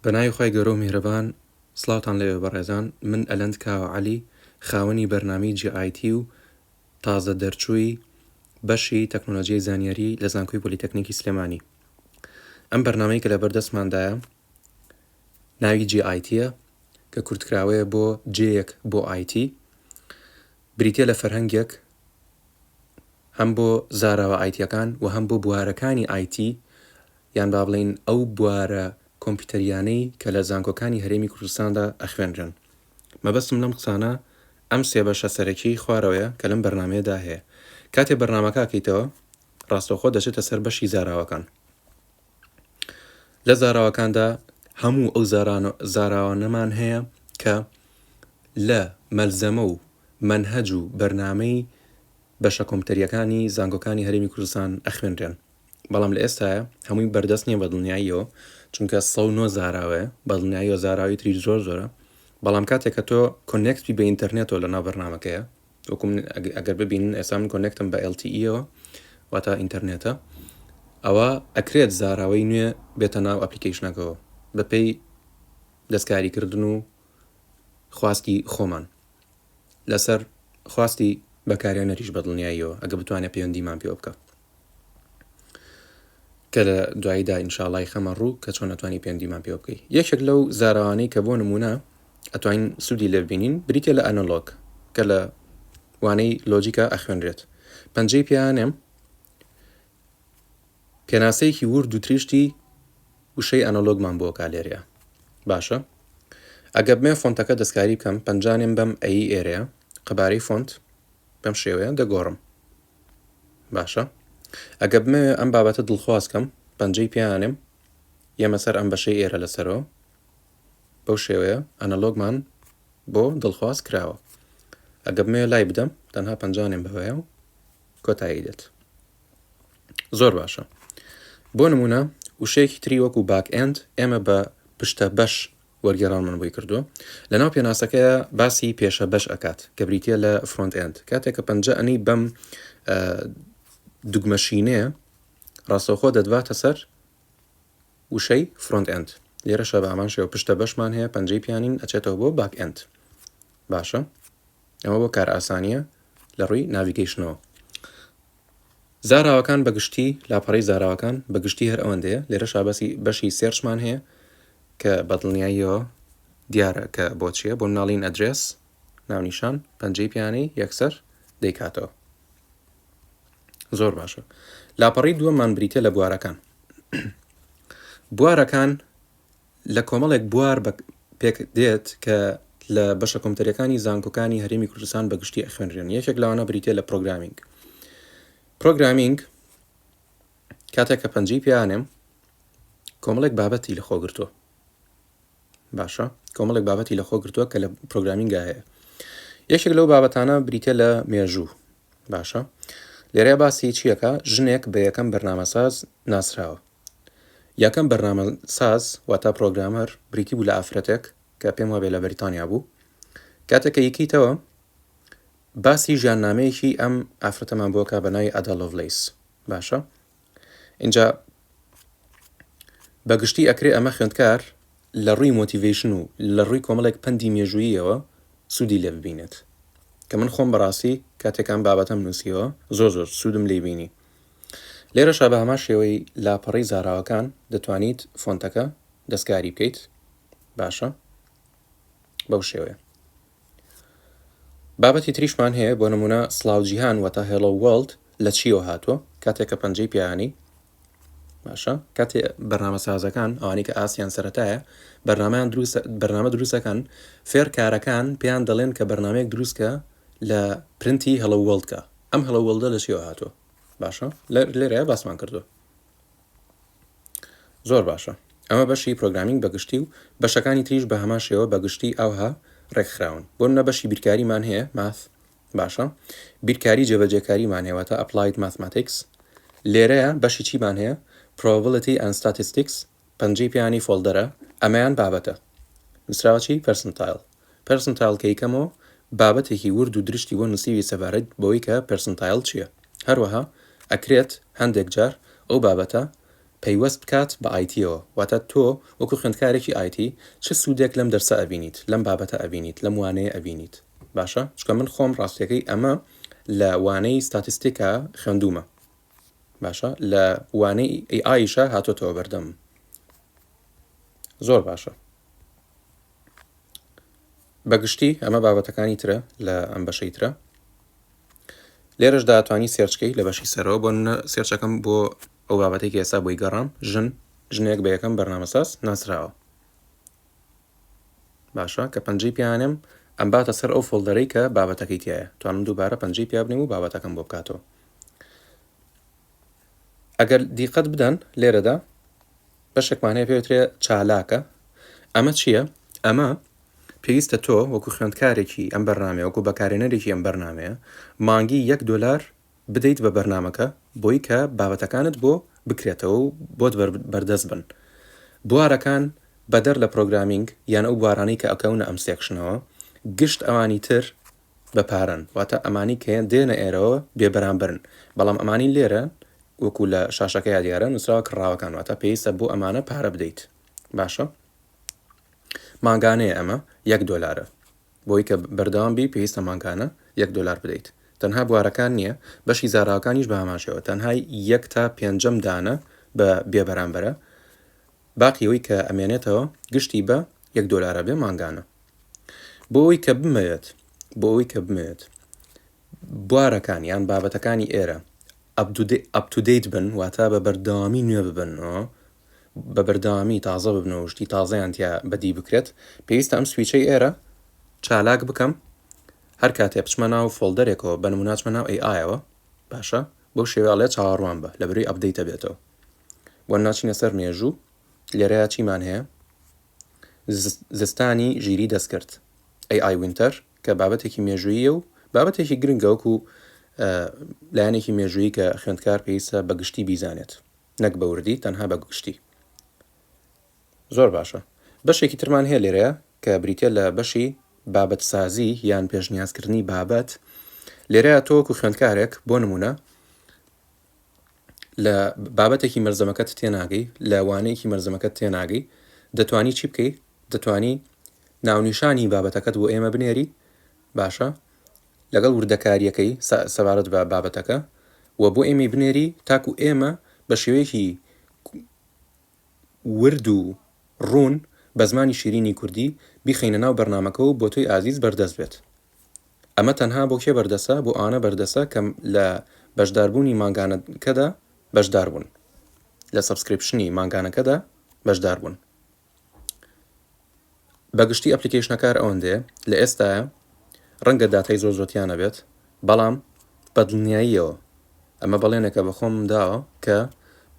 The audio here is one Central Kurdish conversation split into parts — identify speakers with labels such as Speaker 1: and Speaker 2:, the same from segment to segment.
Speaker 1: بەناوی خۆی گەورە و میهرەبان سڵاوتان لەوێ بەڕێزان من ئەلەند کاوە عەلی خاوەنی بەرنامەی JeIT و تازە دەرچووی بەشی تەکنۆلۆژیای زانیاری لە زانکۆی پۆلیتەکنیکی سلێمانی. ئەم بەرنامەی کە لە بەردەستماندایە ناوی JeITە کە کورتکراوەیە بۆ جێیەک بۆ IT، بریتیە لە فەرهەنگێک هەم بۆ زاراوە ئایتیەکان و هەم بۆ بوارەکانی IT، یان با بڵێن ئەو بوارە کۆمپیوتەریانەی کە لە زانکۆکانی هەرێمی کوردستاندا ئەخوێنرن. مەبەستم لەم قسانە ئەم سێ بەشە سەرەکی خوارەوەیە کە لەم بەرنامەیەدا هەیە. کاتێ بەرنامەکە ئەکەیتەوە ڕاستەوخۆ دەچێتە سەر بەشی زاراوەکان. لە زاراوەکاندا هەموو ئەو زاراوانەمان هەیە کە لە مەلزەمە و مەنهەج و بەرنامەی بەشە کۆمپیوتەریەکانی زانکۆکانی هەرێمی کوردستان ئەخوێنرێن. بەڵام لە ئێستاە هەمووی بەردەست نییە بە دڵنیاییەوە، چونکە 109 زاراوەیە بە دڵنیایی و زاراوی تری زۆر زۆرە. بەڵام کاتێک کە تۆ کۆنێکتی بە ئینتەرنێتەوە لە ناو بەرنامەکەیە، وەکوم ئەگەر ببینن ئێستا من کۆنێکتم بە LTE-ەوە واتە ئینتەرنێتە، ئەوە ئەکرێت زاراوەی نوێ بێتە ناو ئەپلیکیشنەکەەوە بەپێی دەستکاریکردن و خواستی خۆمان لەسەر خواستی بەکارێنەریش بە دڵنیاییەوە ئەگە بتوانێت پەیوەندیمان پێ بکە، کە لە دواییدا ئینشاڵڵای خەمە ڕوو کە چۆن ئەتوانی پەیوەندیمان پێ بکەی. یەکێک لەو زاراوانەی کە بۆ نمونە ئەتوانین سوودی لێ ببینین بریتە لە ئەنەلۆگ کە لە وانەی لۆجیکە ئەخوێنرێت. پەنجەی پیانێم پێناسەیەکی ورد و تریشتی وشەی ئەنەلۆگمان بۆ کالێرەیە. باشە، ئەگە بمێ فۆنتەکە دەستکاری بکەم پەنجانێم بەم ئەی ئێرەیە قەبارەی فۆنت بەم شێوەیە دەگۆڕم. باشە، ئەگە بمێ ئەم بابەتە دڵخواز کەم پەنجەی پیانێم یەمە سەر ئەم بەشەی ئێرە لەسەرەوە بەو شێوەیە ئەنەلۆگمان بۆ دڵخواز کراوە. ئەگە بمێ لای بدەم تەنها پەنجانێم بەوەیە و کۆتایی دێت. زۆر باشە. بۆ نمونە وشەیەکی تری وەکو باک ئێند ئێمە بە پشتە بەش وەرگێڕانمان بۆی کردووە. لەناو پێناسەکەیە باسی پێشە بەش ئەکات کە بریتە لە فرۆنت ئێند. کاتێک کە پەنجە ئەنی بەم دوگمەشینەیە ڕاستەوخۆ دەدواتە سەر وشەی فرۆنت ئێند. لێرە شە بە ئامان شێوە پشتە بەشمان هەیە پەنجەی پیانین ئەچێتەوە بۆ باک ئێند. باشە، ئەمە بۆ کار ئاسانیە لە ڕووی ناڤیگەیشنەوە. زاراوەکان بەگشتی لاپەڕەی زاراوەکان بەگشتی هەر ئەوەندەیە. لێرە شابەسی بەشی سێرچمان هەیە کە بەدڵنیاییەوە دیارە کە بۆ چییە، بۆ ناڵین ئەدرێس ناونیشان پەنجەی پیانەی یەکسەر دەیکاتەوە. زۆر باشە. لاپەڕی دووەممان بریتە لە بوارەکان. بوارەکان لە کۆمەڵێک بوار پێک دێت کە لە بەشە کۆمپیوتەریەکانی زانکۆکانی هەرێمی کوردستان بەگشتی ئەخوێنرێن. یەکێک لەوانە بریتە لە پرۆگرامینگ. پرۆگرامینگ کاتێک کە پەنجەی پیانێم کۆمەڵێک بابەتی لە خۆگرتووە. باشە، کۆمەڵێک بابەتی لە خۆگرتووە کە لە پرۆگرامینگا هەیە. یەکێک لەو بابەتانە بریتە لە مێژوو. باشە، لێرەیە باسی چیەکە؟ ژنێک بە یەکەم بەرنامەساز ناسراوە. یەکەم بەرنامەساز واتە پرۆگرامەر بریتی بوو لە ئافرەتێک کە پێم وابێ لە بەریتانیا بوو. کاتێک کە یەکیتەوە باسی ژیاننامەیەکی ئەم ئافرەتەمان بۆکە بە ناوی ئەدا لۆڤلەیس. باشە، اینجا بەگشتی ئەکرێ ئەمە خوێندکار لە ڕووی مۆتیڤیشن و لە ڕووی کۆمەڵێک پەندی مێژووییەوە سوودی لێ ببینێت، کە من خۆم بەڕاستی کاتێکان بابەتەم نووسیەوە زۆر سوودم لێ بینی. لێرەشا بە هەمان شێوەی لاپەڕەی زاراوەکان دەتوانیت فۆنتەکە دەستکاری بکەیت. باشە، بەو شێوەیە. بابەتی تریشمان هەیە بۆ نمونە سڵاوجیهان وەتە هێڵۆ وەڵد لە چیەوە هاتووە کاتێک کە پەنجەی پیانی. باشە، کاتێ بەرنامەسازەکان ئەوانی کە ئاسیان سەرەتایە بەرنامە دروستەکەن فێر کارەکان پێیان دەڵێن کە بەرنامەیەک دروستکە لە پرنتی هەڵۆ وەڵدکە. ئەم هەڵۆ وەڵدە لە چیەوە هاتووە؟ باشە، لێرەیە باسمان کردو. زۆر باشە. ئەمە بەشی پرۆگرامینگ بەگشتی و بەشەکانی تریش بە هەمان شێوە بەگشتی ئەوها ڕێکخراون. بۆ منە بەشی بیرکاریمان هەیە ماث. باشە، بیرکاری جێبەجێکاریمان هەیەوەتە ئەپلاید ماثماتیکس. لێرەیە بەشی چیمان هەیە؟ probability and statistics. پەنجەی پیانی فۆلدەرە، ئەمەیان بابەتە. نووسراوە چی؟ پەرسنتایل کە یکەمەوە بابەتێکی ورد و درشتی بۆ نووسیوی سەبارەت بەوەی کە پەرسنتایل چییە. هەروەها ئەکرێت هەندێک جار ئەو بابەتە پەیوەست بکات بە ئایتیەوە واتە تۆ وەکو خوێندکارێکی ئایتی چ سوودێک لەم دەرسە ئەبینیت لەم بابەتە ئەبینیت لەم وانەیە ئەبینیت باشە چکە من خۆم ڕاستیەکەی ئەمە لە وانەی ستاتیستیکا خوێندومە باشە لە وانەی ئایشە هاتۆتەوە بەردەم زۆر باشە بەگشتی ئەمە بابەتەکانی ترە لە ئەم بەشەی ترە لێرەش داتوانی سێرچکەی لە بەشی سەرەوە بۆ سێرچەکەم بۆ ئەو بابەتێکی ئێستا بۆی گەڕام ژنێک بە یەکەم بەرنامەساز ناسراوە باشە کە پەنجەی پیانم ئەم باتە سەر ئەو فۆڵدەرەی کە بابەتەکەی تایە توانم دووبارە پەنجەی پیا بنێم و بابەتەکەم بۆ بکاتەوە ئەگەر دیقەت بدەن لێرەدا بەشێکمان هەیە پێوترێ چالاکە ئەمە چییە؟ ئەمە پێویستە تۆ وەکو خوێندکارێکی ئەم بەرنامەیە وەکو بەکارهێنەرێکی ئەم بەرنامەیە مانگی $1 بدەیت بە بەرنامەکە بۆی کە بابەتەکانت بۆ بکرێتەوە و بۆت بەردەست بن بوارەکان بەدەر لە پرۆگرامینگ یان ئەو بوارانەی کە ئەکەونە ئەم سێکشنەوە گشت ئەوانی تر بەپارن واتە ئەمانی کە دێنە ئێرەوە بێبەرامبرن بەڵام ئەمانی لێرە وەکو لە شاشەکە یادیارە نووسراوە کڕاوەکان واتە پێویستە بۆ ئەمانە پارە بدەیت باشە ماگانەیە ئەمە $1 بۆی کە بەردەوام بی پێویستە ماگانە $1 بدەیت تەنها بوارەکان نییە بەشی زاراوەکانیش بە ئاماژەوە تەنهای 1 تا 5 دانە بە بێبەرامبەرە باقیەوەی کە ئەمێنێتەوە گشتی بە $1 بێ ماگانە بۆ ئەوی کە بمێت بوارەکان یان بابەتەکانی ئێرە ئەپ-تو-دیت بن واتە بە بەردەوامی نوێ ببنەوە بە بەردەوامی تازە ببنەوە شتی تازەیان تیا بەدی بکرێت پێویستە ئەم سویچەی ئێرە چالاک بکەم هەر کاتێ بچمە ناو فۆڵدەرێکەوە بە نمونە چمە ناو ئایەوە باشە بۆ شێوەڵێ چاوەڕوان بە لەبەروی ئەپدەیتە بێتەوە بۆ ناچینە سەر مێژوو لێرەیە چیمان هەیە زستانی ژیری دەستکرد AI وینتەر کە بابەتێکی مێژوویە و بابەتێکی گرنگە وەکو لایەنێکی مێژوویی کە خوێندکار پێویستە بەگشتی بیزانێت نەک بە وردی تەنها بەگشتی زۆر باشە بەشێکی ترمان هەیە لێرەیە کە بریتە لە بەشی بابەت سازی یان پێشنیازکردنی بابەت لێرەیە تۆ وەکو خوێندکارێک بۆ نمونە لە بابەتێکی مەرزەمەکەت تێناگەی لە وانەیەکی مەرزەمەکەت تێناگەی دەتوانی چی بکەیت دەتوانی ناونیشانی بابەتەکەت بۆ ئێمە بنێری باشە لەگەڵ وردەکاریەکەی سەبارەت بە بابەتەکە و بۆ ئێمە بنێری تاکو ئێمە بە شێوەیەکی ورد و ڕوون بە زمانی شیرینی کوردی بیخینە ناو بەرنامەکە و بۆ تۆی ئازیز بەردەست بێت ئەمە تەنها بۆ کێ بەردەسە بۆ ئانە بەردەسە کەم لە بەشداربوونی ماگانەکەدا بەشدار بوون لە سەبسکریپشنی ماگانەکەدا بەشدار بوون بەگشتی ئەپلیکیشنەکار ئەوەندێ لە ئێستاە ڕەنگە داتای زۆرتیانە بێت بەڵام بەدڵنیاییەوە ئەمە بەڵێنێکە بە خۆم داوە کە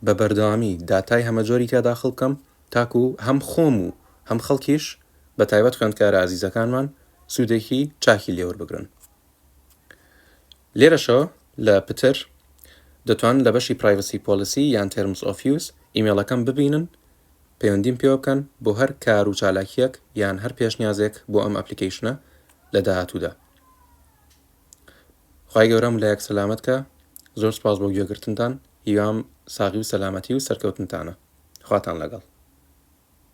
Speaker 1: بە بەردەوامی داتای هەمە جۆری تیا داخڵ بکەم تاکو هەم خۆم و هەم خەڵکیش بە تایبەت خوێندکارە ئازیزەکانمان سوودێکی چاکی لێوەربگرن لێرەشەوە لە پتر دەتوان لە بەشی پرایڤسی پۆلیسی یان تێرمز ئۆف یوز ئیمێڵەکەم ببینن پەیوەندیم پێوە بکەن بۆ هەر کار و چالاکیەک یان هەر پێشنیازێک بۆ ئەم ئەپلیکیشنە لە داهاتوودا خوای گەورەم لە یەک سەلامەتکە زۆر سپاس بۆ گوێگرتنتان هیوام ساغی و سەلامەتی و سەرکەوتنتانە خواتان لەگەڵ